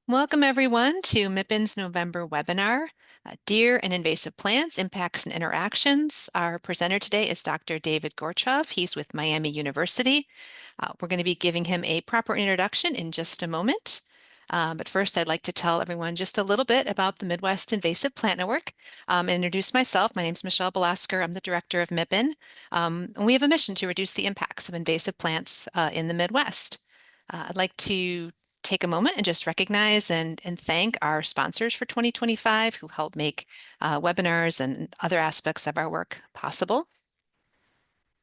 Welcome everyone to MIPIN's November webinar, Deer and Invasive Plants, Impacts and Interactions. Our presenter today is Dr. David Gorchov. He's with Miami University. We're going to be giving him a proper introduction in just a moment. But first, I'd like to tell everyone just a little bit about the Midwest Invasive Plant Network. Introduce myself. My name is Michelle Belasker. I'm the director of MIPIN. And we have a mission to reduce the impacts of invasive plants in the Midwest. I'd like to take a moment and just recognize and thank our sponsors for 2025 who help make webinars and other aspects of our work possible.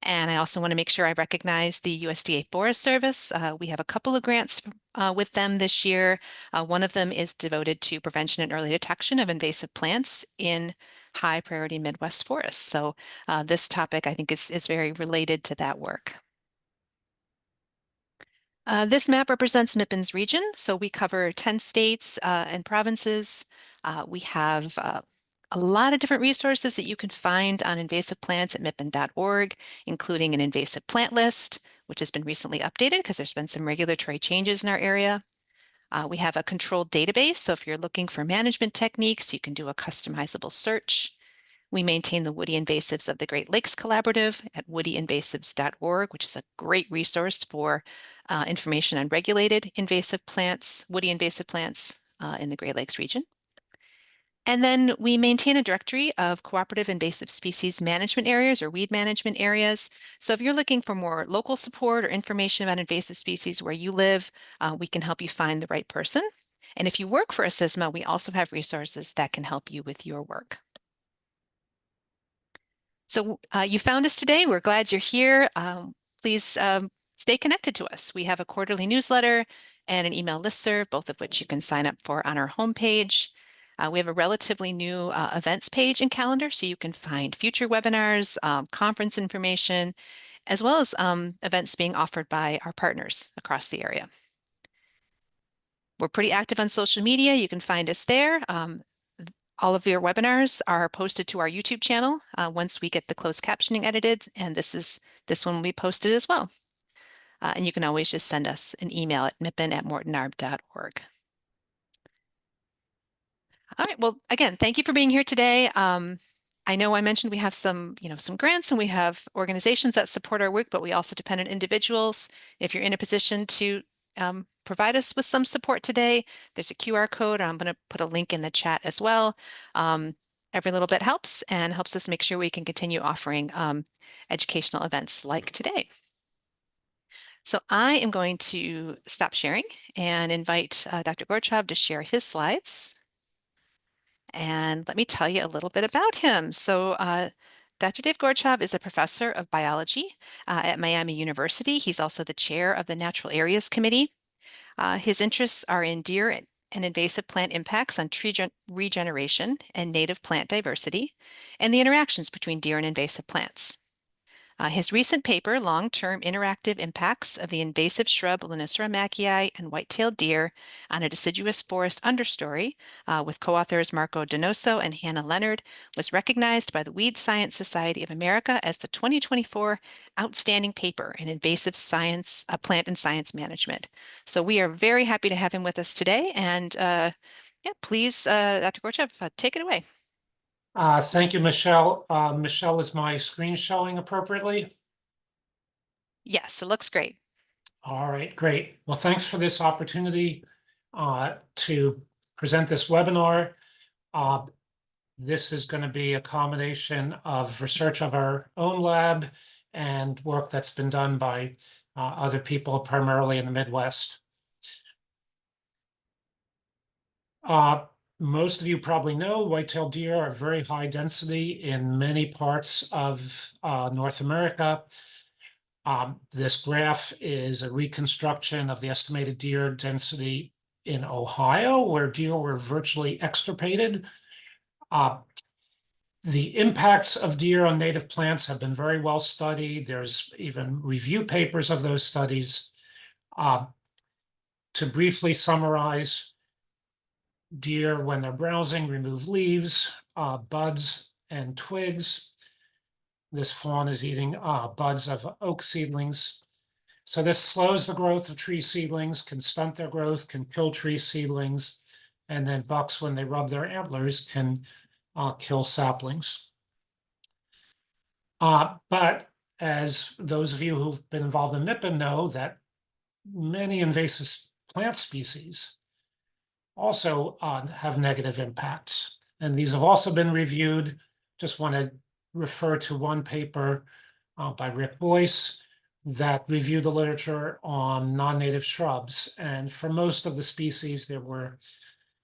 And I also want to make sure I recognize the USDA-Forest Service. We have a couple of grants with them this year. One of them is devoted to prevention and early detection of invasive plants in high priority Midwest forests. So this topic I think is very related to that work. This map represents MIPIN's region, so we cover 10 states and provinces. We have a lot of different resources that you can find on invasive plants at mipin.org, including an invasive plant list, which has been recently updated because there's been some regulatory changes in our area. We have a controlled database, so if you're looking for management techniques, you can do a customizable search. We maintain the Woody Invasives of the Great Lakes Collaborative at woodyinvasives.org, which is a great resource for information on regulated invasive plants, woody invasive plants in the Great Lakes region. And then we maintain a directory of cooperative invasive species management areas or weed management areas. So if you're looking for more local support or information about invasive species where you live, we can help you find the right person. And if you work for a SISMA, we also have resources that can help you with your work. So you found us today. We're glad you're here. Please stay connected to us. We have a quarterly newsletter and an email listserv, both of which you can sign up for on our homepage. We have a relatively new events page and calendar, so you can find future webinars, conference information, as well as events being offered by our partners across the area. We're pretty active on social media. You can find us there. All of your webinars are posted to our YouTube channel once we get the closed captioning edited, and this one will be posted as well. And you can always just send us an email at mipin@mortonarb.org. All right, well, again, thank you for being here today. I know I mentioned we have some grants and we have organizations that support our work, but we also depend on individuals. If you're in a position to provide us with some support today, there's a QR code. I'm going to put a link in the chat as well. Every little bit helps and helps us make sure we can continue offering educational events like today. So I am going to stop sharing and invite Dr. Gorchov to share his slides. And let me tell you a little bit about him. So Dr. Dave Gorchov is a professor of biology at Miami University. He's also the chair of the Natural Areas Committee. His interests are in deer and invasive plant impacts on tree regeneration and native plant diversity, and the interactions between deer and invasive plants. His recent paper, Long-Term Interactive Impacts of the Invasive Shrub Lonicera macchiae and White-tailed Deer on a Deciduous Forest Understory, with co-authors Marco Donoso and Hannah Leonard, was recognized by the Weed Science Society of America as the 2024 Outstanding Paper in Invasive Science, Plant and Science Management. So we are very happy to have him with us today. And yeah, please, Dr. Gorchov, take it away. Thank you, Michelle. Michelle, is my screen showing appropriately? Yes, it looks great. All right, great. Well, thanks for this opportunity to present this webinar. This is going to be a combination of research of our own lab and work that's been done by other people, primarily in the Midwest. Most of you probably know white-tailed deer are very high density in many parts of North America. This graph is a reconstruction of the estimated deer density in Ohio, where deer were virtually extirpated. The impacts of deer on native plants have been very well studied. There's even review papers of those studies. To briefly summarize, deer, when they're browsing, remove leaves, buds, and twigs. This fawn is eating buds of oak seedlings. So this slows the growth of tree seedlings, can stunt their growth, can kill tree seedlings, and then bucks, when they rub their antlers, can kill saplings. But as those of you who've been involved in MIPA know, that many invasive plant species also have negative impacts. And these have also been reviewed. Just want to refer to one paper by Rick Boyce that reviewed the literature on non-native shrubs. And for most of the species, there were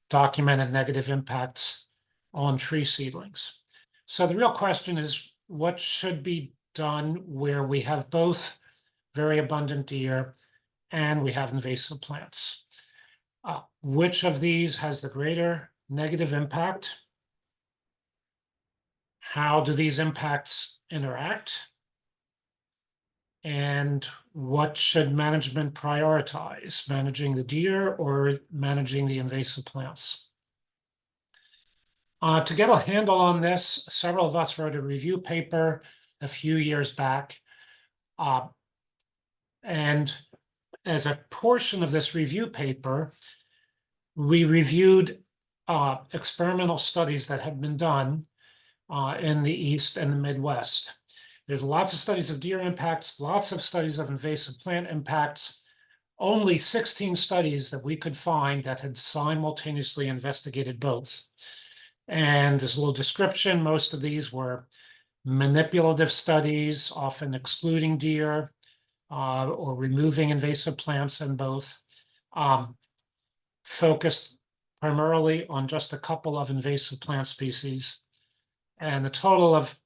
documented negative impacts on tree seedlings. So the real question is, what should be done where we have both very abundant deer and we have invasive plants? Which of these has the greater negative impact? How do these impacts interact? And what should management prioritize, managing the deer or managing the invasive plants? To get a handle on this, several of us wrote a review paper a few years back. And as a portion of this review paper, we reviewed experimental studies that had been done in the East and the Midwest. There's lots of studies of deer impacts, lots of studies of invasive plant impacts, only 16 studies that we could find that had simultaneously investigated both. And as a little description, most of these were manipulative studies, often excluding deer or removing invasive plants in both, focused primarily on just a couple of invasive plant species, and a total of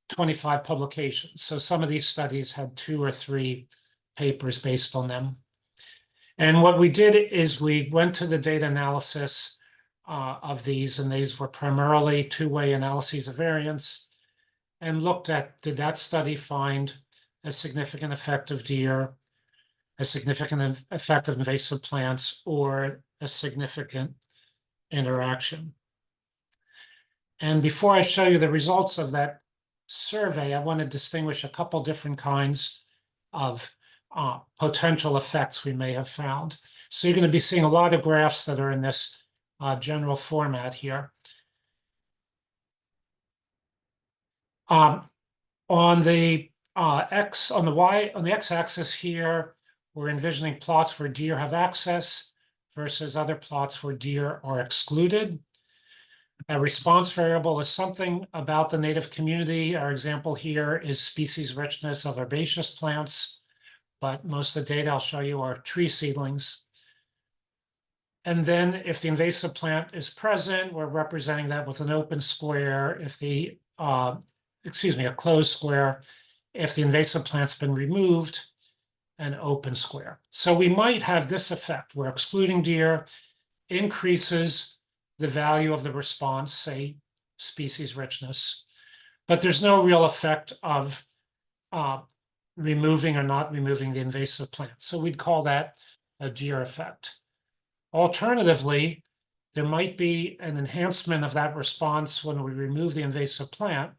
25 publications. So some of these studies had 2 or 3 papers based on them. And what we did is we went to the data analysis of these, and these were primarily two-way analyses of variance, and looked at, did that study find a significant effect of deer, a significant effect of invasive plants, or a significant interaction? And before I show you the results of that survey, I want to distinguish a couple different kinds of potential effects we may have found. So you're going to be seeing a lot of graphs that are in this general format here. On the x-axis here, we're envisioning plots where deer have access versus other plots where deer are excluded. A response variable is something about the native community. Our example here is species richness of herbaceous plants, but most of the data I'll show you are tree seedlings. And then if the invasive plant is present, we're representing that with an open square. If the, a closed square. If the invasive plant's been removed, an open square. So we might have this effect where excluding deer increases the value of the response, say species richness, but there's no real effect of removing or not removing the invasive plant. So we'd call that a deer effect. Alternatively, there might be an enhancement of that response when we remove the invasive plant,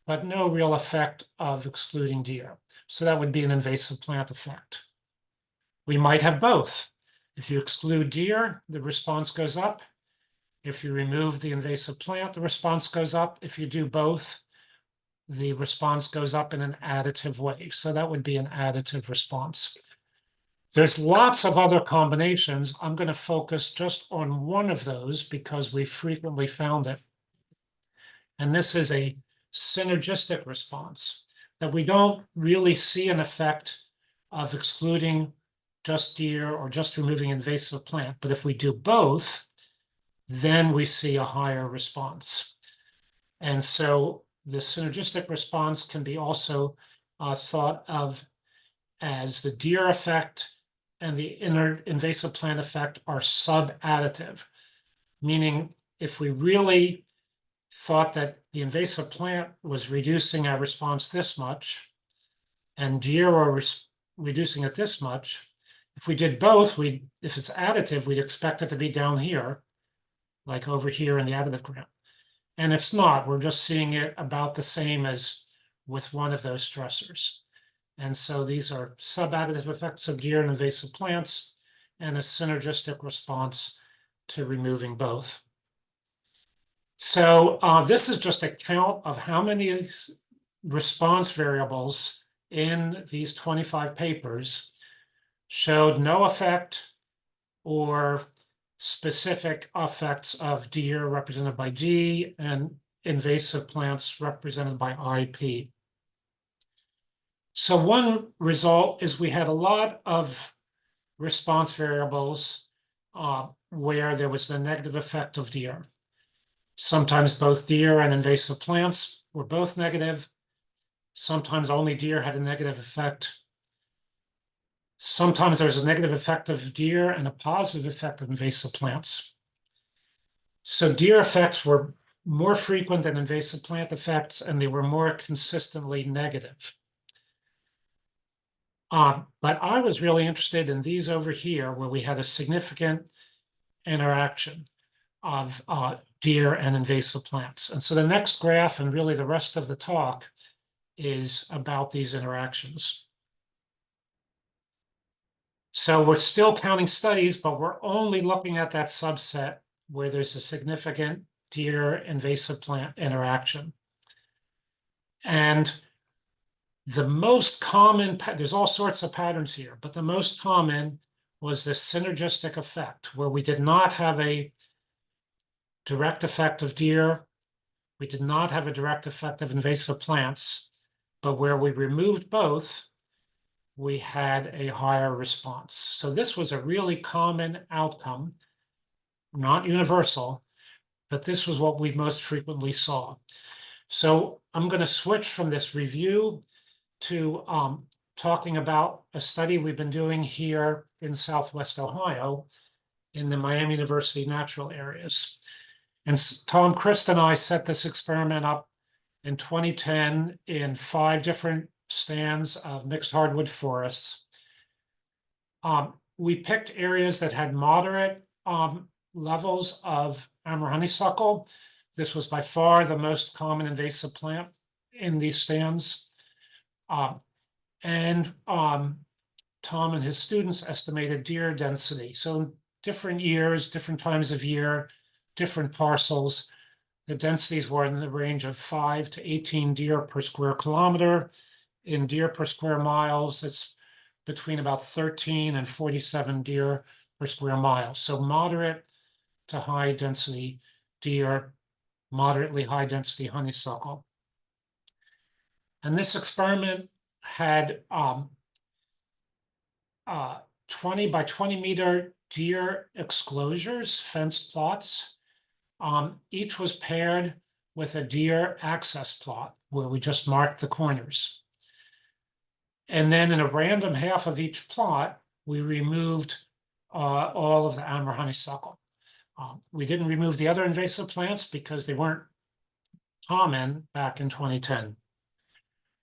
but no real effect of excluding deer. So that would be an invasive plant effect. We might have both. If you exclude deer, the response goes up. If you remove the invasive plant, the response goes up. If you do both, the response goes up in an additive way. So that would be an additive response. There's lots of other combinations. I'm going to focus just on one of those because we frequently found it. And this is a synergistic response, that we don't really see an effect of excluding just deer or just removing invasive plant. But if we do both, then we see a higher response. And so the synergistic response can be also thought of as the deer effect and the invasive plant effect are sub-additive, meaning if we really thought that the invasive plant was reducing our response this much and deer are reducing it this much, if we did both, if it's additive, we'd expect it to be down here, like over here in the additive graph. And it's not. We're just seeing it about the same as with one of those stressors. And so these are sub-additive effects of deer and invasive plants and a synergistic response to removing both. So this is just a count of how many response variables in these 25 papers showed no effect or specific effects of deer represented by D and invasive plants represented by IP. So one result is we had a lot of response variables where there was the negative effect of deer. Sometimes both deer and invasive plants were both negative. Sometimes only deer had a negative effect. Sometimes there's a negative effect of deer and a positive effect of invasive plants. So deer effects were more frequent than invasive plant effects, and they were more consistently negative. But I was really interested in these over here, where we had a significant interaction of deer and invasive plants. And so the next graph, and really the rest of the talk, is about these interactions. So we're still counting studies, but we're only looking at that subset where there's a significant deer invasive plant interaction. And the most common, there's all sorts of patterns here, but the most common was this synergistic effect, where we did not have a direct effect of deer, we did not have a direct effect of invasive plants, but where we removed both, we had a higher response. So this was a really common outcome, not universal, but this was what we most frequently saw. So I'm going to switch from this review to talking about a study we've been doing here in Southwest Ohio in the Miami University natural areas. And Tom Christ and I set this experiment up in 2010 in 5 different stands of mixed hardwood forests. We picked areas that had moderate levels of Amur honeysuckle. This was by far the most common invasive plant in these stands. Tom and his students estimated deer density. So different years, different times of year, different parcels, the densities were in the range of 5 to 18 deer per square kilometer. In deer per square miles, it's between about 13 and 47 deer per square mile. So moderate to high density deer, moderately high density honeysuckle. And this experiment had 20 by 20 meter deer exclosures, fenced plots. Each was paired with a deer access plot where we just marked the corners. And then in a random half of each plot, we removed all of the Amur honeysuckle. We didn't remove the other invasive plants because they weren't common back in 2010.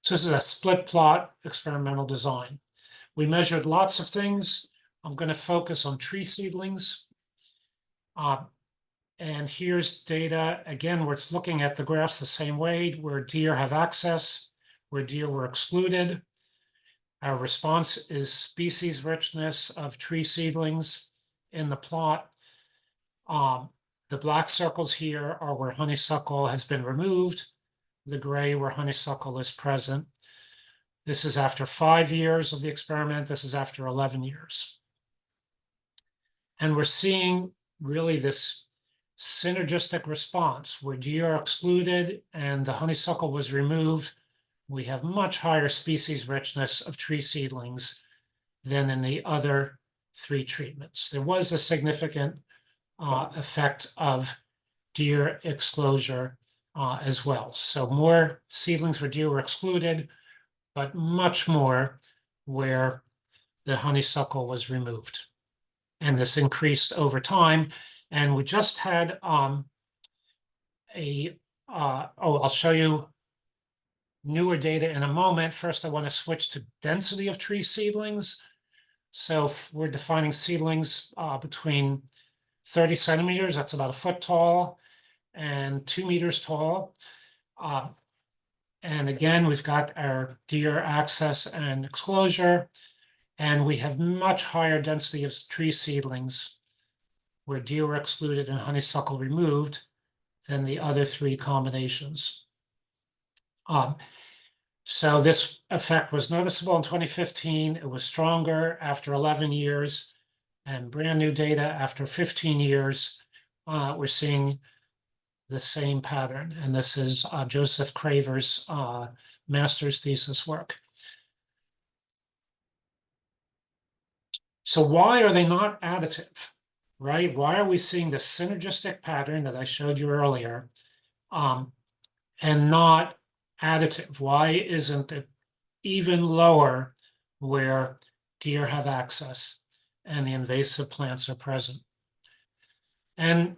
So this is a split plot experimental design. We measured lots of things. I'm going to focus on tree seedlings. And here's data. Again, we're looking at the graphs the same way, where deer have access, where deer were excluded. Our response is species richness of tree seedlings in the plot. The black circles here are where honeysuckle has been removed. The gray where honeysuckle is present. This is after 5 years of the experiment. This is after 11 years. And we're seeing really this synergistic response where deer are excluded and the honeysuckle was removed. We have much higher species richness of tree seedlings than in the other 3 treatments. There was a significant effect of deer exclosure as well. So more seedlings where deer were excluded, but much more where the honeysuckle was removed. And this increased over time. And we just had I'll show you newer data in a moment. First, I want to switch to density of tree seedlings. So we're defining seedlings between 30 centimeters, that's about a foot tall, and 2 meters tall. And again, we've got our deer access and exposure, and we have much higher density of tree seedlings where deer were excluded and honeysuckle removed than the other three combinations. So this effect was noticeable in 2015. It was stronger after 11 years, and brand new data after 15 years. We're seeing the same pattern, and this is Joseph Craver's master's thesis work. So why are they not additive, right? Why are we seeing the synergistic pattern that I showed you earlier, and not additive? Why isn't it even lower where deer have access and the invasive plants are present? And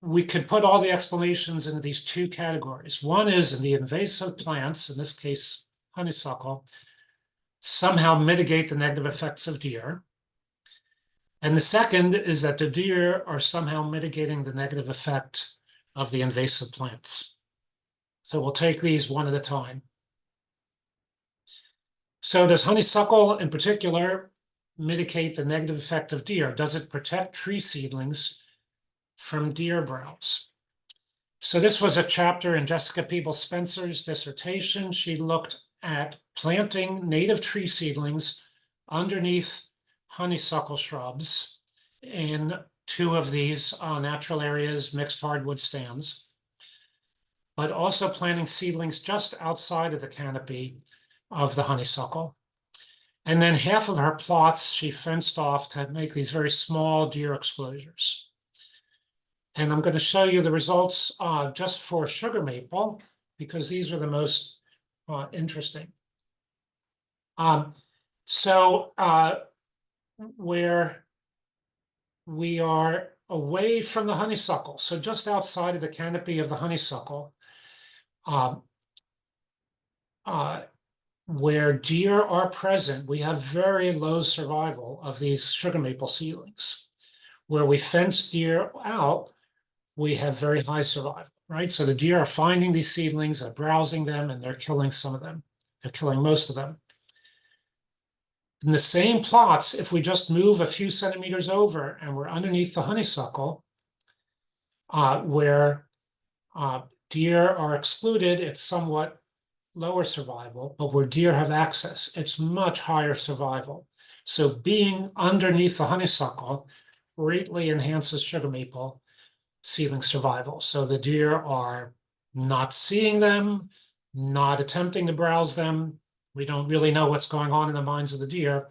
we could put all the explanations into these two categories. One is in the invasive plants, in this case, honeysuckle, somehow mitigate the negative effects of deer. And the second is that the deer are somehow mitigating the negative effect of the invasive plants. So we'll take these one at a time. So does honeysuckle in particular mitigate the negative effect of deer? Does it protect tree seedlings from deer browse? So this was a chapter in Jessica Peebles-Spencer's dissertation. She looked at planting native tree seedlings underneath honeysuckle shrubs in two of these natural areas, mixed hardwood stands, but also planting seedlings just outside of the canopy of the honeysuckle. And then half of her plots she fenced off to make these very small deer exposures. And I'm going to show you the results just for sugar maple, because these are the most interesting. Where we are away from the honeysuckle, so just outside of the canopy of the honeysuckle, where deer are present, we have very low survival of these sugar maple seedlings. Where we fence deer out, we have very high survival, right? So the deer are finding these seedlings, they're browsing them, and they're killing some of them. They're killing most of them. In the same plots, if we just move a few centimeters over and we're underneath the honeysuckle, where deer are excluded, it's somewhat lower survival, but where deer have access, it's much higher survival. So being underneath the honeysuckle greatly enhances sugar maple seedling survival. So the deer are not seeing them, not attempting to browse them. We don't really know what's going on in the minds of the deer,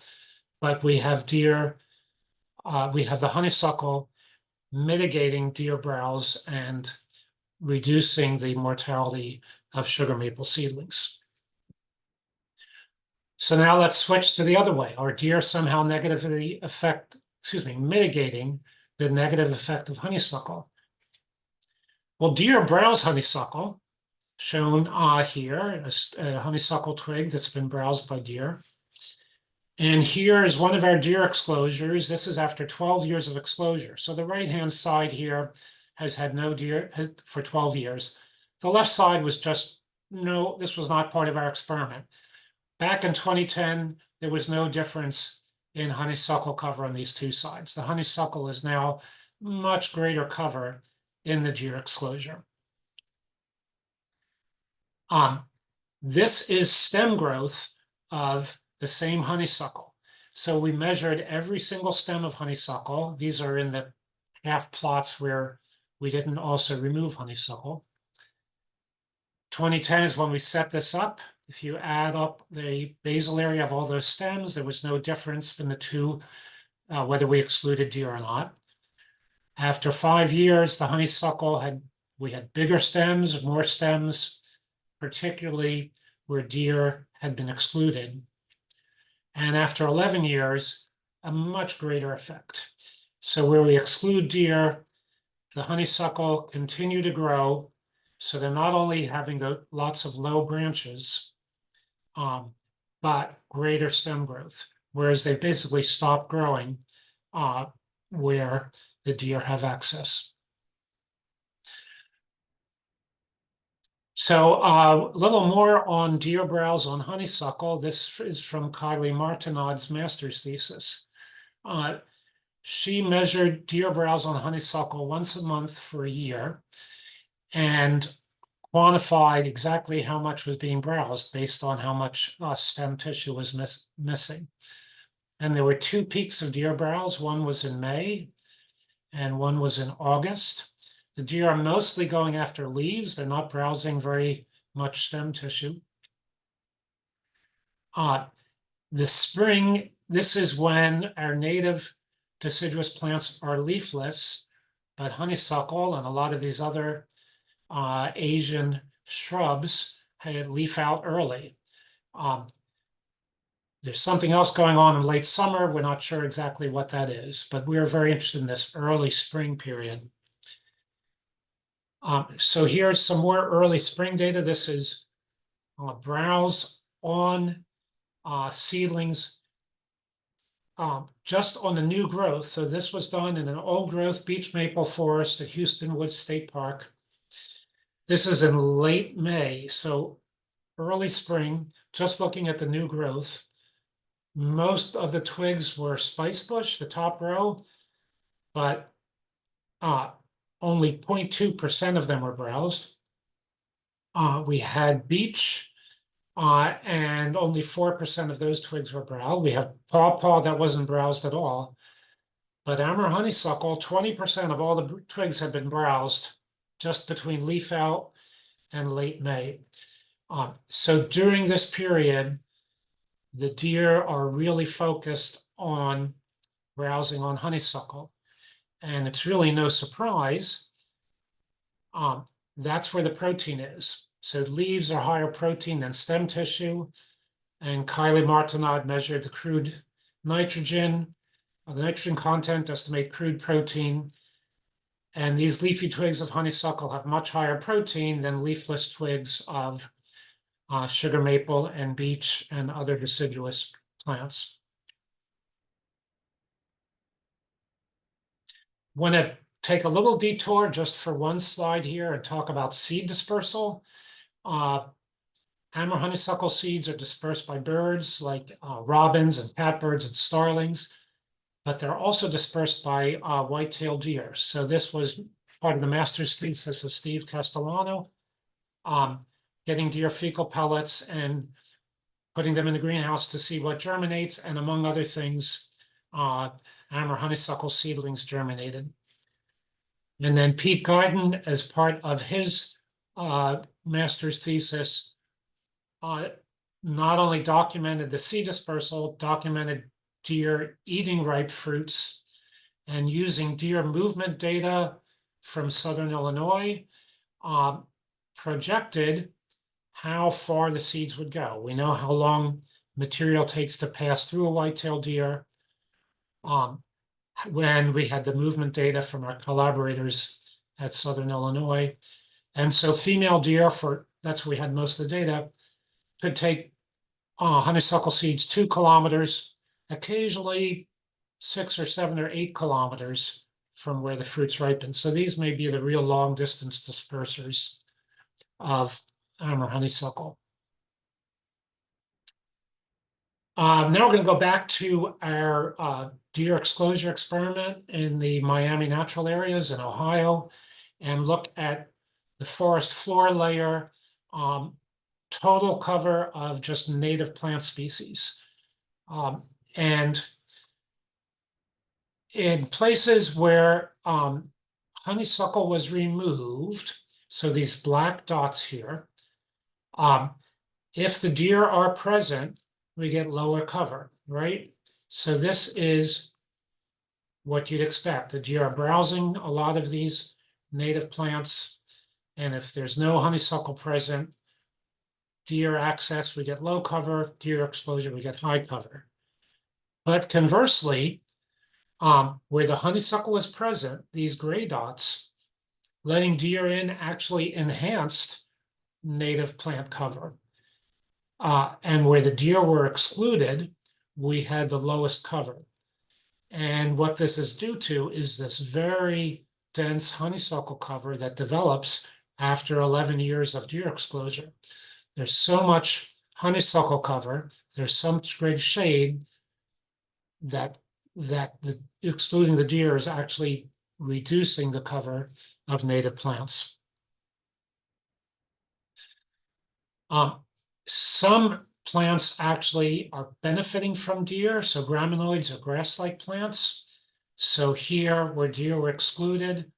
but we have deer, we have the honeysuckle mitigating deer browse and reducing the mortality of sugar maple seedlings. So now let's switch to the other way. Are deer somehow negatively mitigating the negative effect of honeysuckle? Well, deer browse honeysuckle, shown here, a honeysuckle twig that's been browsed by deer. And here is one of our deer exposures. This is after 12 years of exposure. So the right-hand side here has had no deer for 12 years. The left side was just, no, this was not part of our experiment. Back in 2010, there was no difference in honeysuckle cover on these two sides. The honeysuckle is now much greater cover in the deer exposure. This is stem growth of the same honeysuckle. So we measured every single stem of honeysuckle. These are in the half plots where we didn't also remove honeysuckle. 2010 is when we set this up. If you add up the basal area of all those stems, there was no difference in the two, whether we excluded deer or not. After 5 years, the honeysuckle we had bigger stems, more stems, particularly where deer had been excluded. And after 11 years, a much greater effect. So where we exclude deer, the honeysuckle continue to grow. So they're not only having lots of low branches, but greater stem growth, whereas they basically stop growing where the deer have access. So a little more on deer browse on honeysuckle. This is from Kylie Martinod's master's thesis. Uh, she measured deer browse on honeysuckle once a month for a year and quantified exactly how much was being browsed based on how much stem tissue was missing. And there were two peaks of deer browse. One was in May and one was in August. The deer are mostly going after leaves. They're not browsing very much stem tissue. The spring, this is when our native deciduous plants are leafless, but honeysuckle and a lot of these other Asian shrubs had leaf out early. There's something else going on in late summer. We're not sure exactly what that is, but we are very interested in this early spring period. So here's some more early spring data. This is browse on seedlings just on the new growth. So this was done in an old growth beech maple forest at Houston Woods State Park. This is in late May, so early spring, just looking at the new growth. Most of the twigs were spice bush, the top row, but only 0.2% of them were browsed. We had beech, and only 4% of those twigs were browsed. We have pawpaw that wasn't browsed at all. But Amur honeysuckle, 20% of all the twigs had been browsed just between leaf out and late May. So during this period, the deer are really focused on browsing on honeysuckle. And it's really no surprise. That's where the protein is. So leaves are higher protein than stem tissue. And Kylie Martinod measured the crude nitrogen, the nitrogen content, estimate crude protein. And these leafy twigs of honeysuckle have much higher protein than leafless twigs of sugar maple and beech and other deciduous plants. Want to take a little detour just for one slide here and talk about seed dispersal. Amur honeysuckle seeds are dispersed by birds like robins and catbirds and starlings, but they're also dispersed by white-tailed deer. So this was part of the master's thesis of Steve Castellano, getting deer fecal pellets and putting them in the greenhouse to see what germinates. And among other things, Amur honeysuckle seedlings germinated. And then Pete Garden, as part of his master's thesis, not only documented the seed dispersal, documented deer eating ripe fruits and using deer movement data from Southern Illinois, projected how far the seeds would go. We know how long material takes to pass through a white-tailed deer. When we had the movement data from our collaborators at Southern Illinois. And so female deer, that's where we had most of the data, could take honeysuckle seeds 2 kilometers, occasionally 6 or 7 or 8 kilometers from where the fruits ripen. So these may be the real long distance dispersers of Amur honeysuckle. Now we're going to go back to our deer exposure experiment in the Miami natural areas in Ohio and look at the forest floor layer, total cover of just native plant species. And in places where honeysuckle was removed, so these black dots here, if the deer are present, we get lower cover, right? So this is what you'd expect. The deer are browsing a lot of these native plants, and if there's no honeysuckle present, deer access, we get low cover, deer exposure, we get high cover. But conversely, where the honeysuckle is present, these gray dots, letting deer in actually enhanced native plant cover. And where the deer were excluded, we had the lowest cover. And what this is due to is this very dense honeysuckle cover that develops after 11 years of deer exposure. There's so much honeysuckle cover, there's so much great shade that excluding the deer is actually reducing the cover of native plants. Some plants actually are benefiting from deer, so graminoids are grass-like plants. So here, where deer were excluded,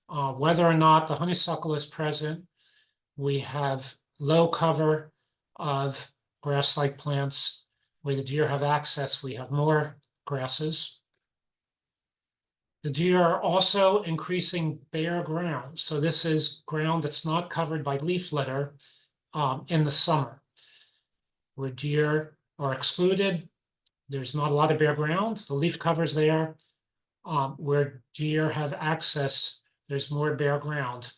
whether or not the honeysuckle is present, we have low cover of grass-like plants. Where the deer have access, we have more grasses. The deer are also increasing bare ground. So this is ground that's not covered by leaf litter in the summer. Where deer are excluded, there's not a lot of bare ground. The leaf cover's there. Where deer have access, there's more bare ground.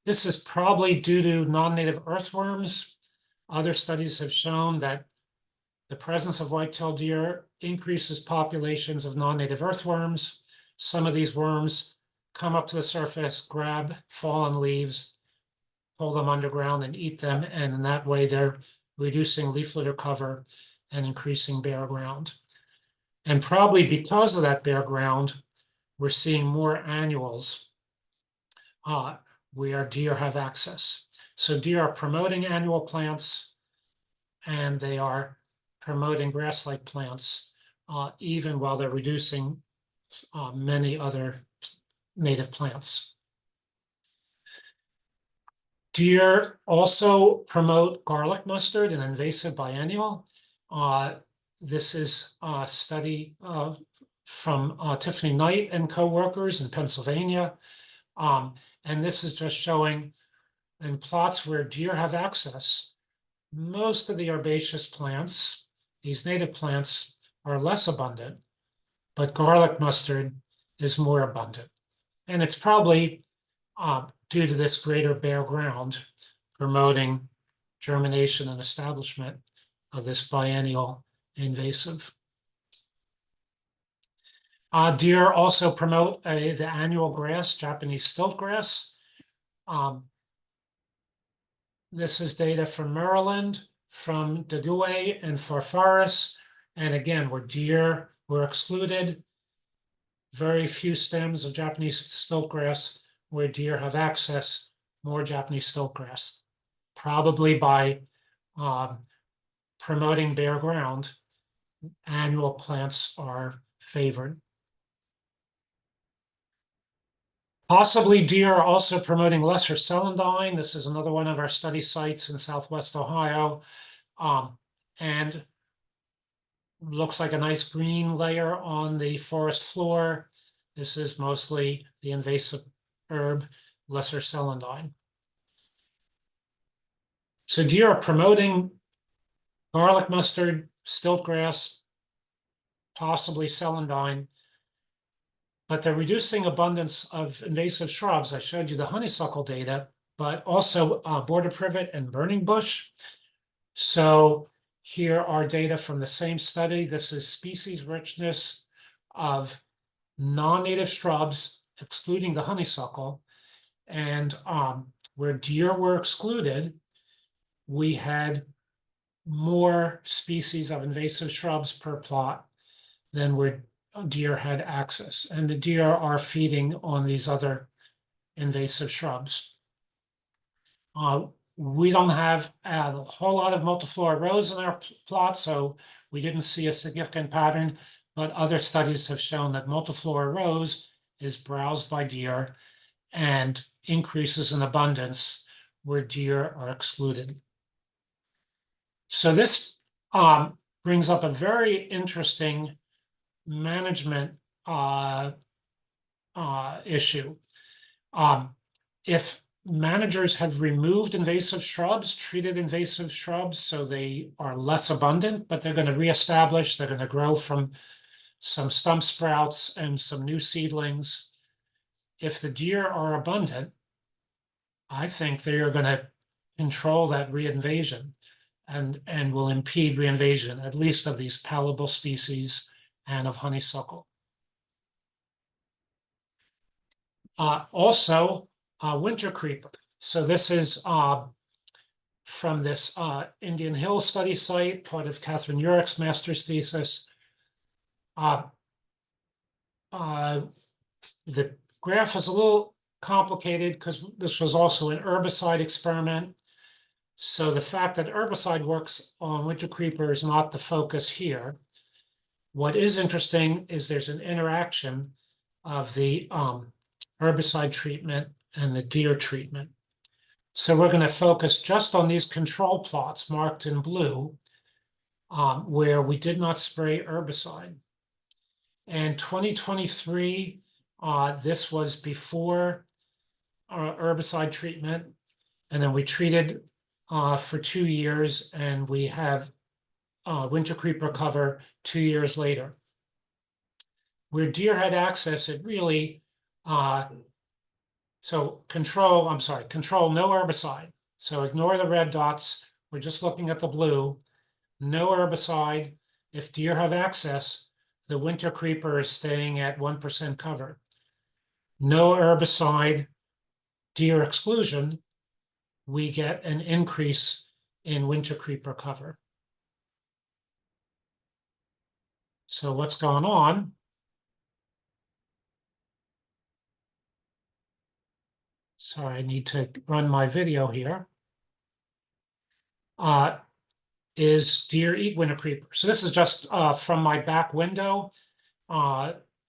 This is probably due to non-native earthworms. Other studies have shown that the presence of white-tailed deer increases populations of non-native earthworms. Some of these worms come up to the surface, grab fallen leaves, pull them underground and eat them. And in that way, they're reducing leaf litter cover and increasing bare ground. And probably because of that bare ground, we're seeing more annuals where deer have access. So deer are promoting annual plants and they are promoting grass-like plants, even while they're reducing many other native plants. Deer also promote garlic mustard, an invasive biennial. This is a study from Tiffany Knight and co-workers in Pennsylvania. And this is just showing in plots where deer have access, most of the herbaceous plants, these native plants, are less abundant, but garlic mustard is more abundant. And it's probably due to this greater bare ground promoting germination and establishment of this biennial invasive. Deer also promote the annual grass, Japanese stilt grass. This is data from Maryland, from Daguay and Farfaris. And again, where deer were excluded, very few stems of Japanese stilt grass. Where deer have access, more Japanese stilt grass. Probably by promoting bare ground, annual plants are favored. Possibly deer are also promoting lesser celandine. This is another one of our study sites in Southwest Ohio. And looks like a nice green layer on the forest floor. This is mostly the invasive herb, lesser celandine. So deer are promoting garlic mustard, stiltgrass, possibly celandine, but they're reducing abundance of invasive shrubs. I showed you the honeysuckle data, but also border privet and burning bush. So here are data from the same study. This is species richness of non-native shrubs, excluding the honeysuckle. And where deer were excluded, we had more species of invasive shrubs per plot than where deer had access. And the deer are feeding on these other invasive shrubs. We don't have a whole lot of multiflora rose in our plot, so we didn't see a significant pattern, but other studies have shown that multiflora rose is browsed by deer and increases in abundance where deer are excluded. So this brings up a very interesting management issue. If managers have removed invasive shrubs, treated invasive shrubs, so they are less abundant, but they're going to reestablish, they're going to grow from some stump sprouts and some new seedlings. If the deer are abundant, I think they are going to control that reinvasion and will impede reinvasion, at least of these palatable species and of honeysuckle. Also, winter creeper. So this is from this Indian Hill study site, part of Catherine Urich's master's thesis. Uh, the graph is a little complicated because this was also an herbicide experiment. So the fact that herbicide works on winter creeper is not the focus here. What is interesting is there's an interaction of the herbicide treatment and the deer treatment. So we're going to focus just on these control plots marked in blue, where we did not spray herbicide. And 2023, this was before herbicide treatment, and then we treated for 2 years, and we have winter creeper cover 2 years later. Where deer had access, it really, control no herbicide. So ignore the red dots. We're just looking at the blue. No herbicide. If deer have access, the winter creeper is staying at 1% cover. No herbicide, deer exclusion, we get an increase in winter creeper cover. So what's going on? Sorry, I need to run my video here. Is deer eat winter creeper. So this is just from my back window.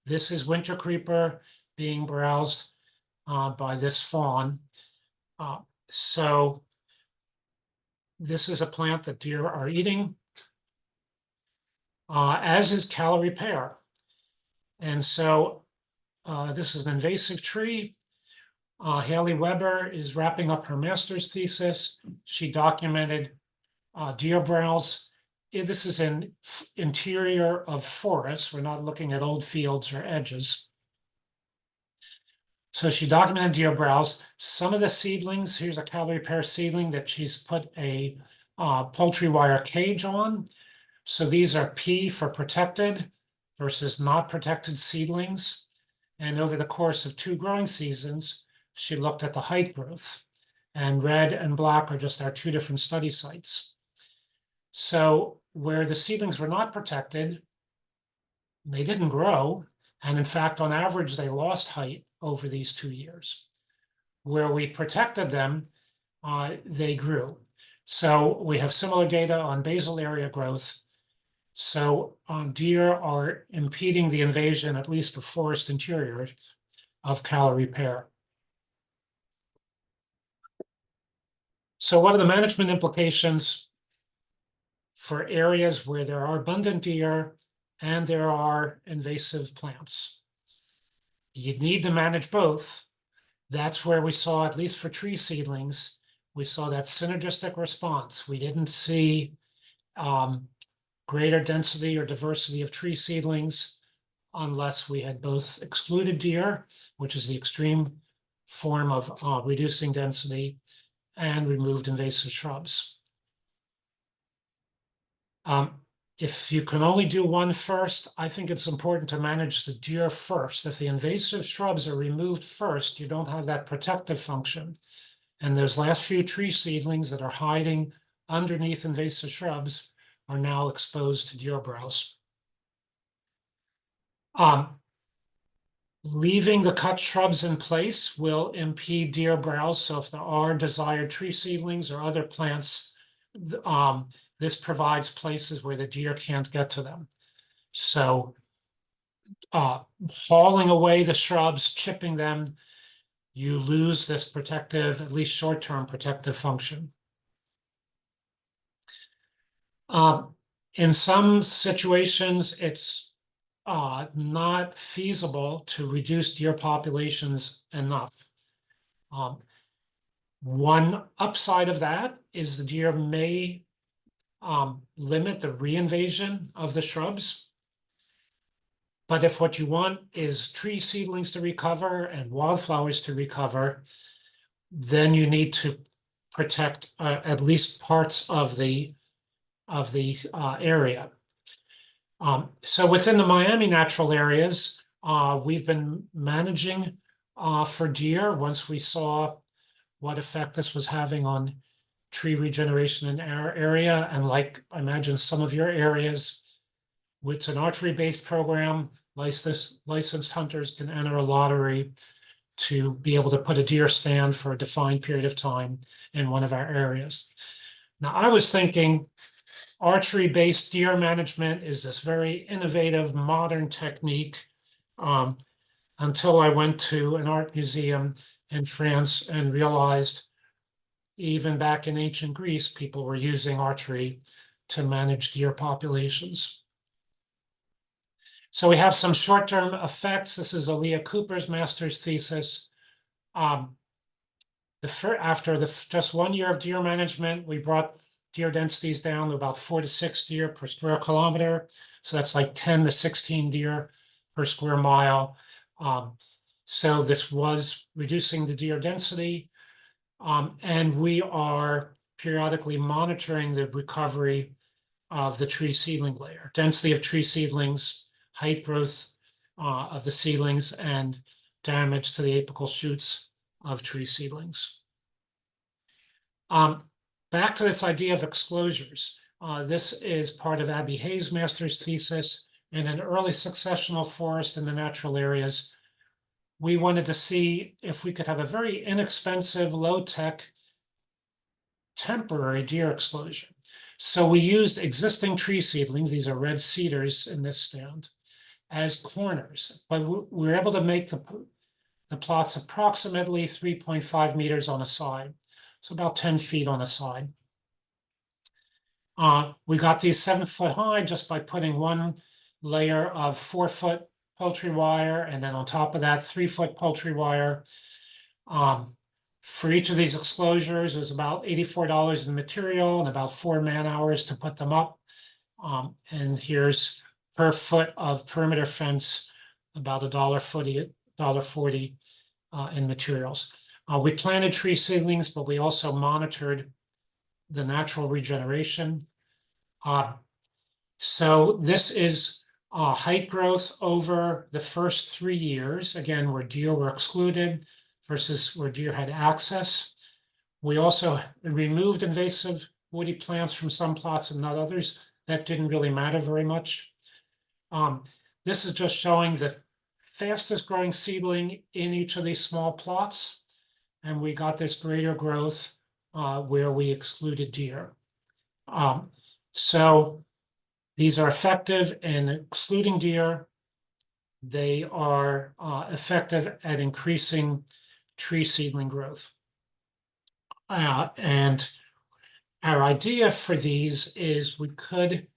This is winter creeper being browsed by this fawn. So this is a plant that deer are eating, as is calorie pear. And so this is an invasive tree. Haley Weber is wrapping up her master's thesis. She documented deer browse. This is an interior of forests. We're not looking at old fields or edges. So she documented deer browse. Some of the seedlings, here's a calorie pear seedling that she's put a poultry wire cage on. So these are P for protected versus not protected seedlings. And over the course of 2 growing seasons, she looked at the height growth. And red and black are just our 2 different study sites. So where the seedlings were not protected, they didn't grow. And in fact, on average, they lost height over these 2 years. Where we protected them, they grew. So we have similar data on basal area growth. So deer are impeding the invasion, at least of forest interiors, of calorie pear. So what are the management implications for areas where there are abundant deer and there are invasive plants? You need to manage both. That's where we saw, at least for tree seedlings, we saw that synergistic response. We didn't see greater density or diversity of tree seedlings unless we had both excluded deer, which is the extreme form of reducing density, and removed invasive shrubs. If you can only do one first, I think it's important to manage the deer first. If the invasive shrubs are removed first, you don't have that protective function. And those last few tree seedlings that are hiding underneath invasive shrubs are now exposed to deer browse. Leaving the cut shrubs in place will impede deer browse. So if there are desired tree seedlings or other plants, this provides places where the deer can't get to them. So hauling away the shrubs, chipping them, you lose this protective, at least short-term protective function. In some situations, it's not feasible to reduce deer populations enough. One upside of that is the deer may limit the reinvasion of the shrubs. But if what you want is tree seedlings to recover and wildflowers to recover, then you need to protect at least parts of the area. So within the Miami natural areas, we've been managing for deer once we saw what effect this was having on tree regeneration in our area. And like I imagine some of your areas, it's an archery-based program. Licensed hunters can enter a lottery to be able to put a deer stand for a defined period of time in one of our areas. Now, I was thinking archery-based deer management is this very innovative, modern technique, until I went to an art museum in France and realized even back in ancient Greece, people were using archery to manage deer populations. So we have some short-term effects. This is Aaliyah Cooper's master's thesis. After just 1 year of deer management, we brought deer densities down to about 4 to 6 deer per square kilometer. So that's like 10 to 16 deer per square mile. So this was reducing the deer density. And we are periodically monitoring the recovery of the tree seedling layer, density of tree seedlings, height growth of the seedlings, and damage to the apical shoots of tree seedlings. Back to this idea of exclosures. This is part of Abby Hayes' master's thesis. In an early successional forest in the natural areas, we wanted to see if we could have a very inexpensive, low-tech, temporary deer exclusion. So we used existing tree seedlings, these are red cedars in this stand, as corners, but we were able to make the plots approximately 3.5 meters on a side, so about 10 feet on a side. We got these 7 foot high just by putting one layer of 4 foot poultry wire, and then on top of that, 3 foot poultry wire. For each of these exclosures, it was about $84 in material and about 4 man hours to put them up. And here's per foot of perimeter fence, about $1.40 in materials. We planted tree seedlings, but we also monitored the natural regeneration. So this is height growth over the first 3 years, again, where deer were excluded versus where deer had access. We also removed invasive woody plants from some plots and not others. That didn't really matter very much. This is just showing the fastest growing seedling in each of these small plots. And we got this greater growth where we excluded deer. So these are effective in excluding deer. They are effective at increasing tree seedling growth. And our idea for these is we could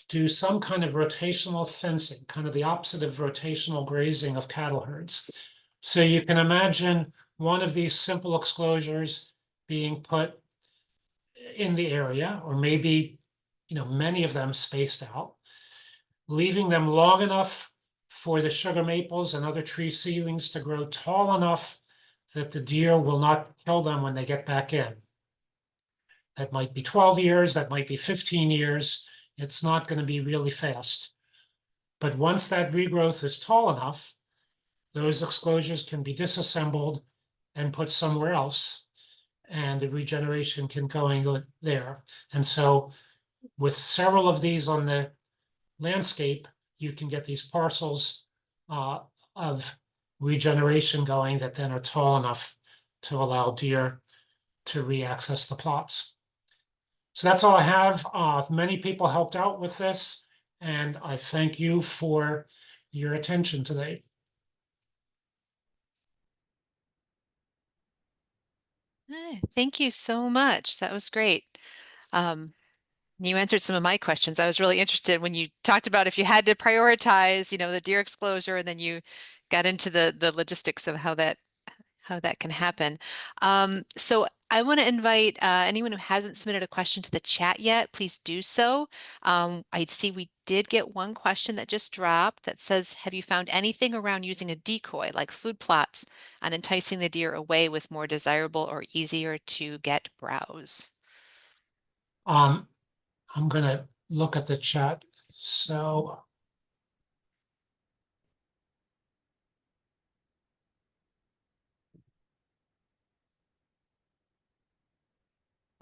do some kind of rotational fencing, kind of the opposite of rotational grazing of cattle herds. So you can imagine one of these simple exclosures being put in the area, or maybe, many of them spaced out, leaving them long enough for the sugar maples and other tree seedlings to grow tall enough that the deer will not kill them when they get back in. That might be 12 years, that might be 15 years. It's not going to be really fast. But once that regrowth is tall enough, those exclosures can be disassembled and put somewhere else, and the regeneration can go in there. And so with several of these on the landscape, you can get these parcels of regeneration going that then are tall enough to allow deer to re-access the plots. So that's all I have. Many people helped out with this, and I thank you for your attention today. Thank you so much. That was great. You answered some of my questions. I was really interested when you talked about if you had to prioritize, the deer exposure, and then you got into the logistics of how that can happen. So I want to invite anyone who hasn't submitted a question to the chat yet, please do so. I see we did get one question that just dropped that says, have you found anything around using a decoy like food plots and enticing the deer away with more desirable or easier to get browse? I'm going to look at the chat. So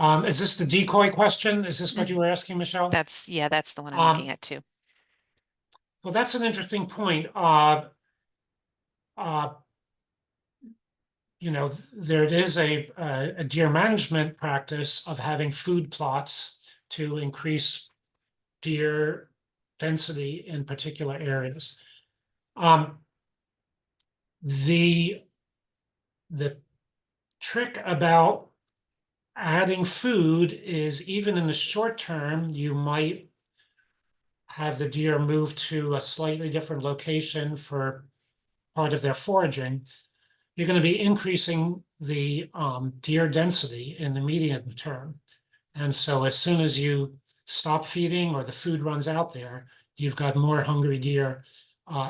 Is this the decoy question? Is this what you Mhm. were asking, Michelle? Yeah, that's the one I'm looking Um, at too. well, that's an interesting point. Uh, there is a deer management practice of having food plots to increase deer density in particular areas. Um, the the trick about adding food is even in the short term, you might have the deer move to a slightly different location for part of their foraging. You're going to be increasing the deer density in the medium term. And so as soon as you stop feeding or the food runs out there, you've got more hungry deer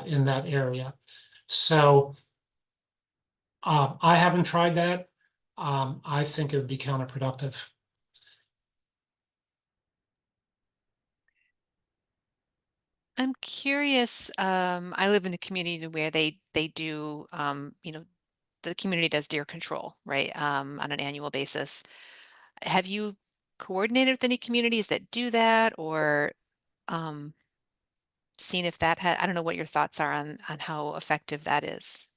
in that area. So I haven't tried that. I think it would be counterproductive. I'm curious, I live in a community where they do the community does deer control, right? On an annual basis. Have you coordinated with any communities that do that or um seen if that had, I don't know what your thoughts are on how effective that is.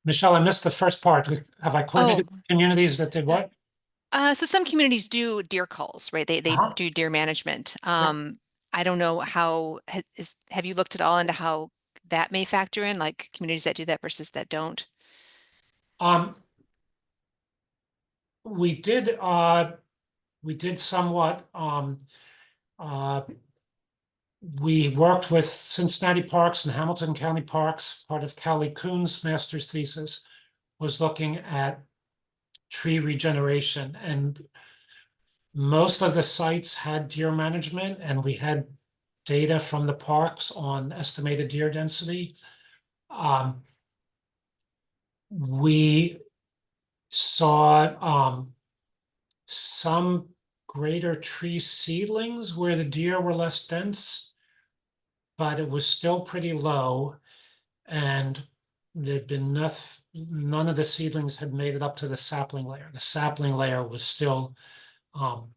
Michelle, I missed the first part. Have I Oh, coordinated communities that did what? so some communities do deer calls, right? They Uh-huh. do deer management. Yeah. I don't know how have you looked at all into how that may factor in, like communities that do that versus that don't? Um, we did somewhat uh, we worked with Cincinnati Parks and Hamilton County Parks. Part of Callie Kuhn's master's thesis was looking at tree regeneration, and most of the sites had deer management, and we had data from the parks on estimated deer density. Um, we saw some greater tree seedlings where the deer were less dense, but it was still pretty low. And there'd been none of the seedlings had made it up to the sapling layer. The sapling layer was still um,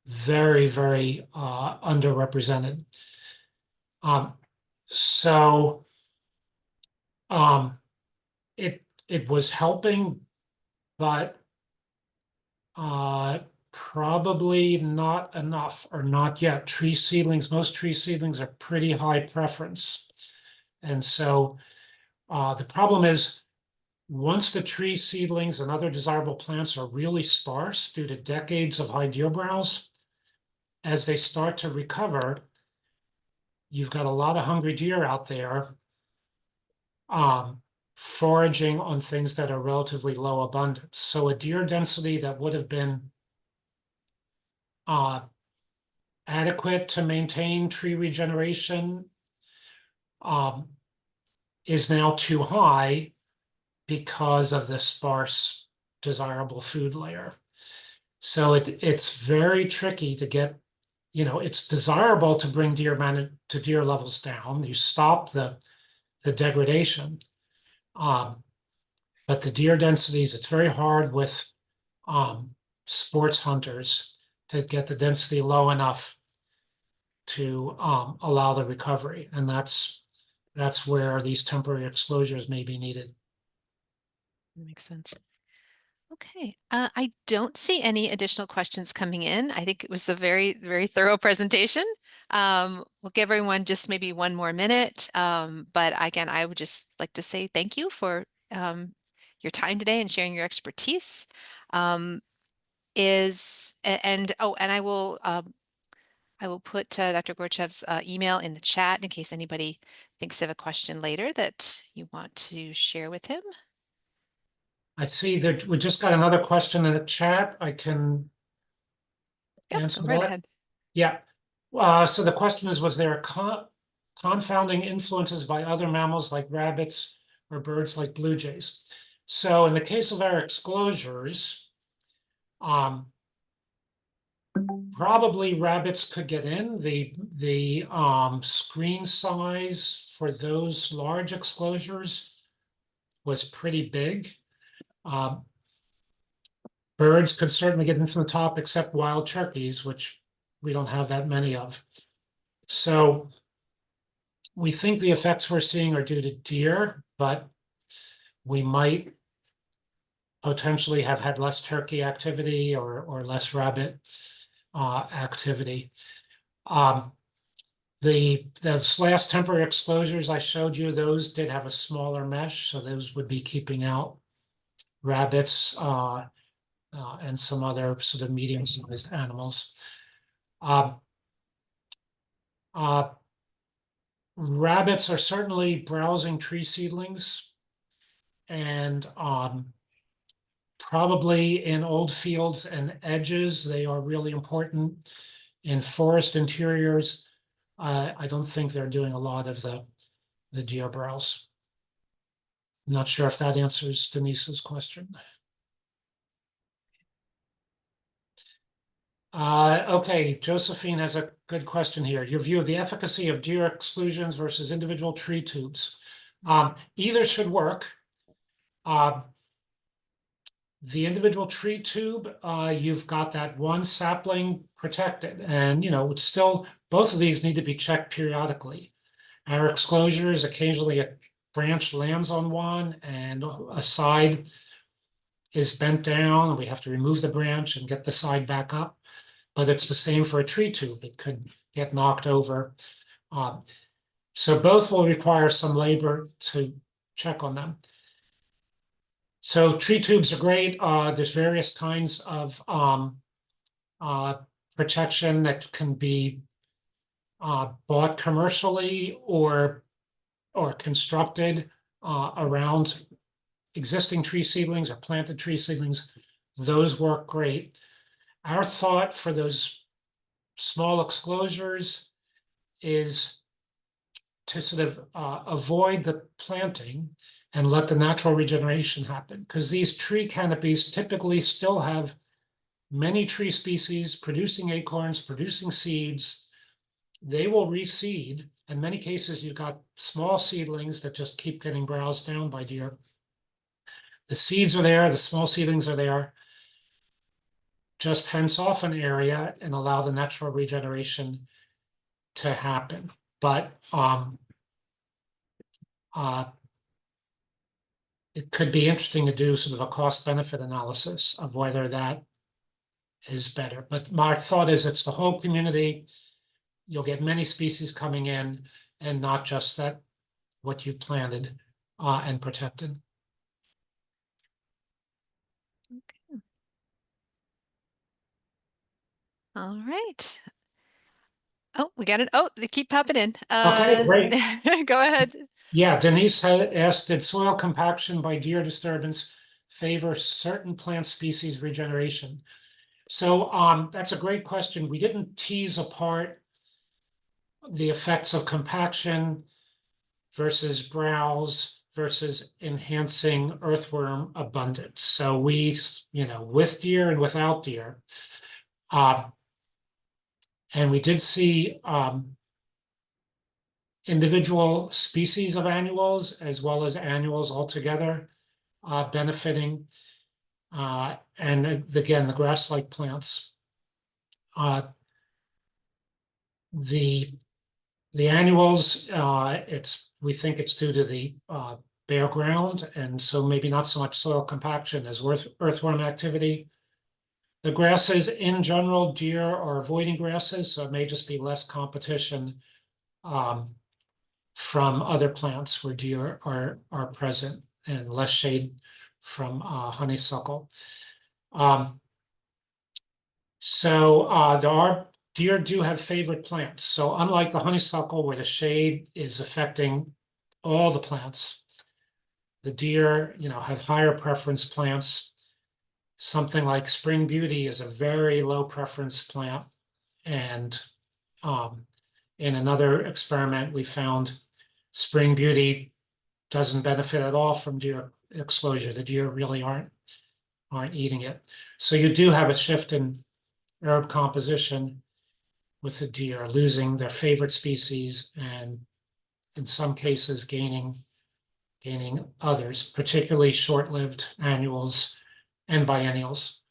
very, very underrepresented. Um, so um, it was helping, but uh, probably not enough or not yet. Tree seedlings, most tree seedlings are pretty high preference. And so the problem is once the tree seedlings and other desirable plants are really sparse due to decades of high deer browse, as they start to recover, you've got a lot of hungry deer out there um, foraging on things that are relatively low abundance. So a deer density that would have been uh, adequate to maintain tree regeneration um, is now too high because of the sparse desirable food layer. So it's very tricky to get, it's desirable to bring to deer levels down. You stop the degradation. Um, but the deer densities, it's very hard with um, sports hunters to get the density low enough to allow the recovery. And that's where these temporary exposures may be needed. That makes sense. Okay. I don't see any additional questions coming in. I think it was a very, very thorough presentation. We'll give everyone just maybe one more minute. But again, I would just like to say thank you for your time today and sharing your expertise. Um, and oh, and I will put Dr. Gorchov's email in the chat in case anybody thinks of a question later that you want to share with him. I see that we just got another question in the chat. I can Yep, go answer right that. ahead. Yeah. So the question is, was there confounding influences by other mammals like rabbits or birds like blue jays? So in the case of our exclosures, um, probably rabbits could get in. The screen size for those large exclosures was pretty big. Um, Birds could certainly get in from the top, except wild turkeys, which we don't have that many of. So we think the effects we're seeing are due to deer, but we might potentially have had less turkey activity or less rabbit activity. Those last temporary exposures I showed you, those did have a smaller mesh, so those would be keeping out rabbits and some other sort of medium-sized animals. Uh, uh, Rabbits are certainly browsing tree seedlings, and probably in old fields and edges, they are really important. In forest interiors, I don't think they're doing a lot of the deer browse. I'm not sure if that answers Denise's question. Okay, Josephine has a good question here. Your view of the efficacy of deer exclusions versus individual tree tubes. Either should work. The individual tree tube, you've got that one sapling protected, and it's still, both of these need to be checked periodically. Our exclosures, occasionally a branch lands on one and a side is bent down, and we have to remove the branch and get the side back up. But it's the same for a tree tube. It could get knocked over. So both will require some labor to check on them. So tree tubes are great. There's various kinds of protection that can be bought commercially or constructed around existing tree seedlings or planted tree seedlings. Those work great. Our thought for those small exclosures is to sort of avoid the planting and let the natural regeneration happen, because these tree canopies typically still have many tree species producing acorns, producing seeds. They will reseed. In many cases, you've got small seedlings that just keep getting browsed down by deer. The seeds are there, the small seedlings are there. Just fence off an area and allow the natural regeneration to happen. But it could be interesting to do sort of a cost-benefit analysis of whether that is better. But my thought is it's the whole community. You'll get many species coming in, and not just that what you've planted and protected. All right. Oh, we got it. Oh, they keep popping in. Okay, great. Go ahead. Yeah, Denise had asked, did soil compaction by deer disturbance favor certain plant species regeneration? So that's a great question. We didn't tease apart the effects of compaction versus browse versus enhancing earthworm abundance. So we, with deer and without deer. And we did see individual species of annuals as well as annuals altogether benefiting. And again, the grass-like plants. The annuals, we think it's due to the bare ground, and so maybe not so much soil compaction as earthworm activity. The grasses in general, deer are avoiding grasses, so it may just be less competition from other plants where deer are present, and less shade from honeysuckle. Deer do have favorite plants. So unlike the honeysuckle where the shade is affecting all the plants, the deer, have higher preference plants. Something like spring beauty is a very low preference plant. And in another experiment, we found spring beauty doesn't benefit at all from deer exposure. The deer really aren't eating it. So you do have a shift in herb composition with the deer losing their favorite species, and in some cases gaining others, particularly short-lived annuals and biennials.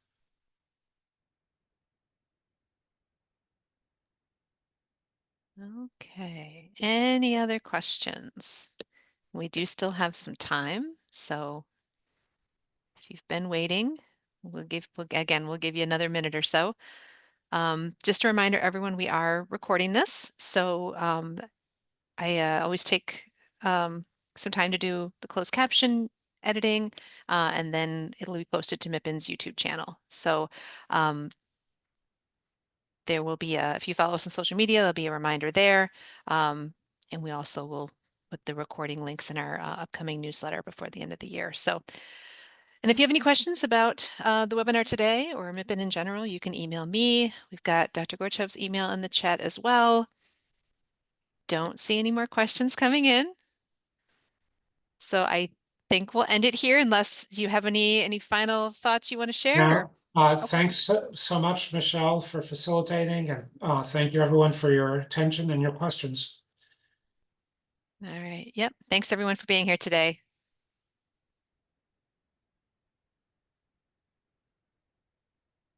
Okay, any other questions? We do still have some time, so if you've been waiting, we'll give you another minute or so. Just a reminder, everyone, we are recording this, so I always take some time to do the closed caption editing, and then it'll be posted to MIPIN's YouTube channel. So there will be if you follow us on social media, there'll be a reminder there. And we also will put the recording links in our upcoming newsletter before the end of the year. So, and if you have any questions about the webinar today or MIPIN in general, you can email me. We've got Dr. Gorchov's email in the chat as well. Don't see any more questions coming in. So I think we'll end it here unless you have any final thoughts you want to share. Now, thanks so much, Michelle, for facilitating, and thank you everyone for your attention and your questions. All right. Yep. Thanks everyone for being here today.